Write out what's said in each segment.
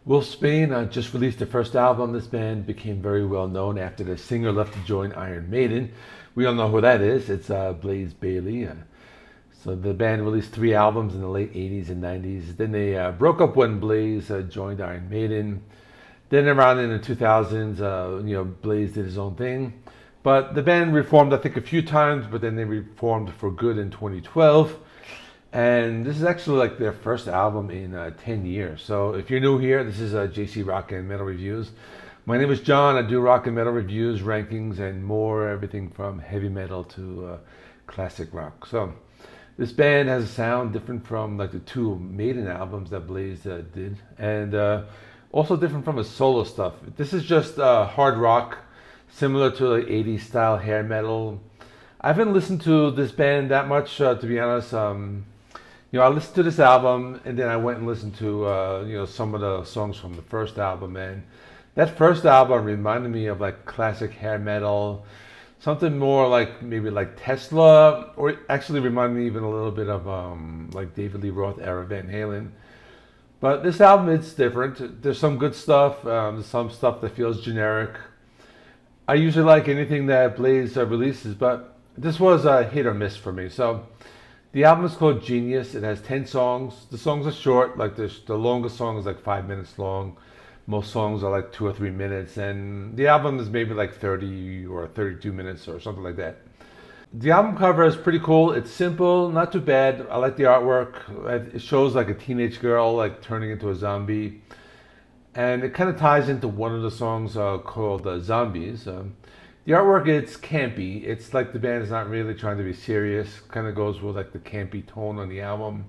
Wolfsbane just released their first album. This band became very well known after the singer left to join Iron Maiden. We all know who that is. It's Blaze Bayley. So the band released 3 albums in the late 80s and 90s. Then they broke up when Blaze joined Iron Maiden. Then around in the 2000s, Blaze did his own thing. But the band reformed, I think, a few times, but then they reformed for good in 2012. And this is actually like their first album in 10 years. So if you're new here, this is Jase Rock and Metal Reviews. My name is John. I do rock and metal reviews, rankings, and more, everything from heavy metal to classic rock. So this band has a sound different from like the 2 Maiden albums that Blaze did, and also different from his solo stuff. This is just hard rock, similar to like 80s style hair metal. I haven't listened to this band that much, to be honest. I listened to this album, and then I went and listened to some of the songs from the first album, and that first album reminded me of like classic hair metal, something more like maybe like Tesla, or it actually reminded me even a little bit of like David Lee Roth era Van Halen. But this album, it's different. There's some good stuff, there's some stuff that feels generic. I usually like anything that Blaze releases, but this was a hit or miss for me. So the album is called Genius. It has 10 songs. The songs are short. Like the longest song is like 5 minutes long. Most songs are like 2 or 3 minutes. And the album is maybe like 30 or 32 minutes or something like that. The album cover is pretty cool. It's simple, not too bad. I like the artwork. It shows like a teenage girl like turning into a zombie. And it kind of ties into one of the songs called Zombies. The artwork, it's campy. It's like the band is not really trying to be serious. Kind of goes with like the campy tone on the album.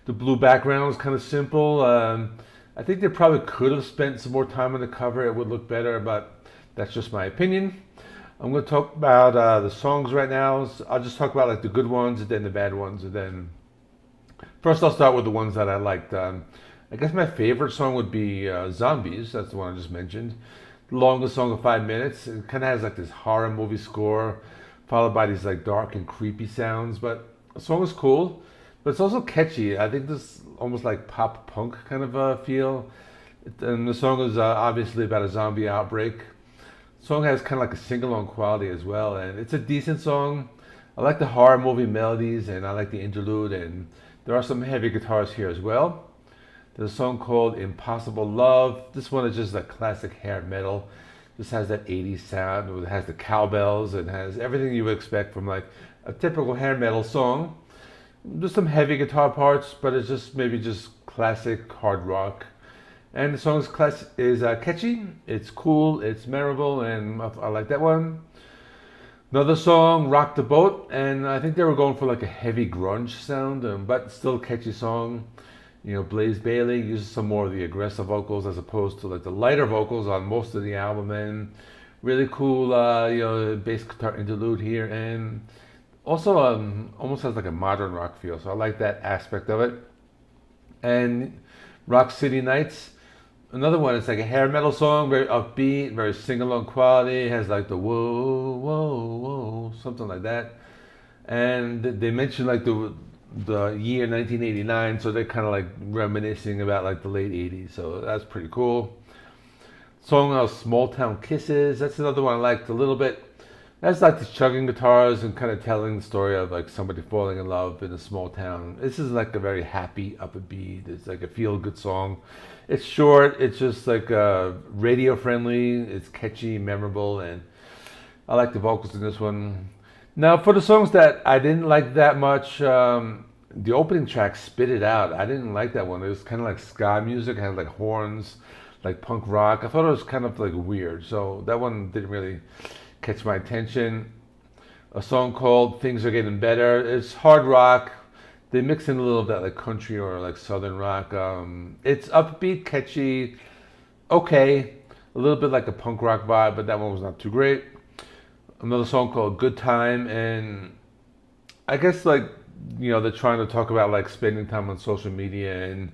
The blue background is kind of simple. I think they probably could have spent some more time on the cover. It would look better, but that's just my opinion. I'm going to talk about the songs right now. I'll just talk about like the good ones and then the bad ones. And then first I'll start with the ones that I liked. I guess my favorite song would be Zombies. That's the one I just mentioned. The longest song of 5 minutes. It kind of has like this horror movie score, followed by these like dark and creepy sounds. But the song is cool, but it's also catchy. I think this almost like pop punk kind of feel. And the song is obviously about a zombie outbreak. The song has kind of like a sing-along quality as well, and it's a decent song. I like the horror movie melodies, and I like the interlude, and there are some heavy guitars here as well. There's a song called Impossible Love. This one is just like classic hair metal. This has that 80s sound. It has the cowbells. It has everything you would expect from like a typical hair metal song. There's some heavy guitar parts, but it's just maybe just classic hard rock. And the song is catchy. It's cool. It's memorable, and I like that one. Another song, Rock the Boat, and I think they were going for like a heavy grunge sound, but still a catchy song. Blaze Bayley uses some more of the aggressive vocals as opposed to like the lighter vocals on most of the album, and really cool, bass guitar interlude here, and also almost has like a modern rock feel. So I like that aspect of it. And Rock City Nights, another one. It's like a hair metal song, very upbeat, very sing-along quality. It has like the whoa, whoa, whoa, something like that. And they mentioned like the year 1989, so they're kind of like reminiscing about like the late 80s, so that's pretty cool. Song Small Town Kisses, that's another one I liked a little bit. That's like the chugging guitars and kind of telling the story of like somebody falling in love in a small town. This is like a very happy upbeat. It's like a feel-good song. It's short, it's just like radio friendly, it's catchy, memorable, and I like the vocals in this one. Now, for the songs that I didn't like that much, the opening track, Spit It Out, I didn't like that one. It was kind of like ska music. It had like horns, like punk rock. I thought it was kind of like weird. So that one didn't really catch my attention. A song called Things Are Getting Better. It's hard rock. They mix in a little bit like country or like southern rock. It's upbeat, catchy, okay. A little bit like a punk rock vibe, but that one was not too great. Another song called Good Time, and I guess like they're trying to talk about like spending time on social media, and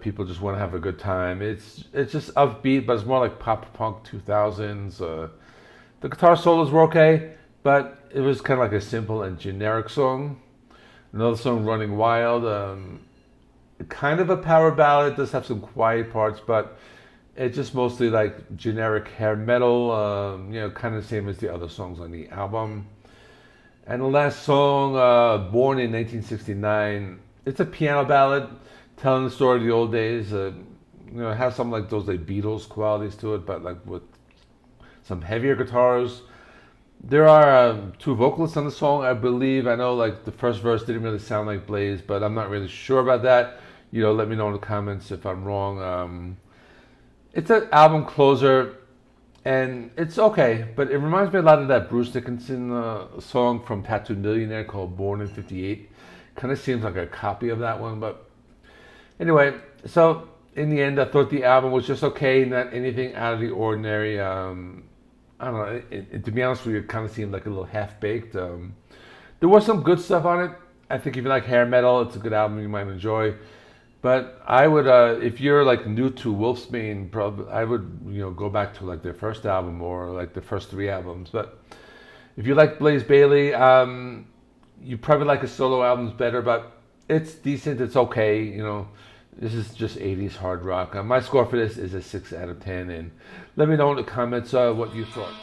people just want to have a good time. It's just upbeat, but it's more like pop punk 2000s. The guitar solos were okay, but it was kind of like a simple and generic song. Another song, Running Wild. kind of a power ballad. It does have some quiet parts, but it's just mostly like generic hair metal, kind of the same as the other songs on the album. And the last song, Born in 1969, it's a piano ballad telling the story of the old days. It has some like those like Beatles qualities to it, but like with some heavier guitars. There are two vocalists on the song, I believe. I know like the first verse didn't really sound like Blaze, but I'm not really sure about that. Let me know in the comments if I'm wrong. It's an album closer, and it's okay, but it reminds me a lot of that Bruce Dickinson song from Tattooed Millionaire called Born in '58. Kind of seems like a copy of that one, but anyway, so in the end, I thought the album was just okay, not anything out of the ordinary. I don't know, to be honest with you, it kind of seemed like a little half-baked. There was some good stuff on it. I think if you like hair metal, it's a good album you might enjoy. But I would, if you're like new to Wolfsbane, probably I would, go back to like their first album or like the first 3 albums. But if you like Blaze Bayley, you probably like his solo albums better. But it's decent, it's okay. This is just 80s hard rock. My score for this is a 6 out of 10. And let me know in the comments what you thought.